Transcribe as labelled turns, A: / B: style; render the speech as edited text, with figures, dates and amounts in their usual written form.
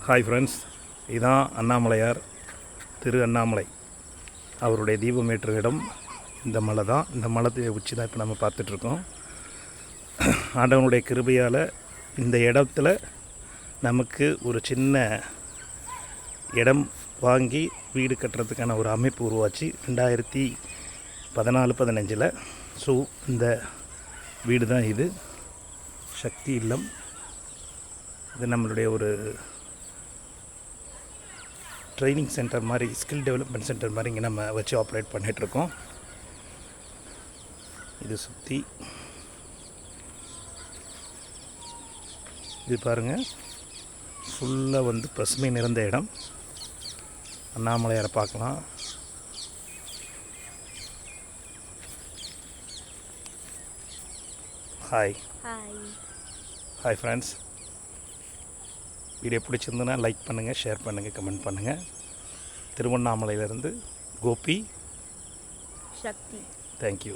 A: Hi friends, இதுதான் அண்ணாமலையார் திரு அண்ணாமலை அவருடைய தீபமேற்று இடம். இந்த மலை தான், இந்த மலை உச்சி தான் இப்போ நம்ம பார்த்துட்ருக்கோம். ஆண்டவனுடைய கிருபையால் இந்த இடத்துல நமக்கு ஒரு சின்ன இடம் வாங்கி வீடு கட்டுறதுக்கான ஒரு அமைப்பு உருவாச்சு 2014-15. ஸோ இந்த வீடு தான் இது, சக்தி இல்லம். இது நம்மளுடைய ஒரு ட்ரைனிங் சென்டர் மாதிரி, ஸ்கில் டெவலப்மெண்ட் சென்டர் மாதிரி இங்கே நம்ம வச்சு ஆப்ரேட் பண்ணிகிட்ருக்கோம். இது சுற்றி இது பாருங்கள், ஃபுல்லாக வந்து பசுமை நிறைந்த இடம். அண்ணாமலையாரை பார்க்கலாம். ஹாய் ஹாய் ஃப்ரெண்ட்ஸ், வீடியோ பிடிச்சிருந்ததுன்னா லைக் பண்ணுங்கள், ஷேர் பண்ணுங்கள், கமெண்ட் பண்ணுங்கள். திருவண்ணாமலையிலேருந்து கோபி,
B: சக்தி.
A: தேங்க்யூ.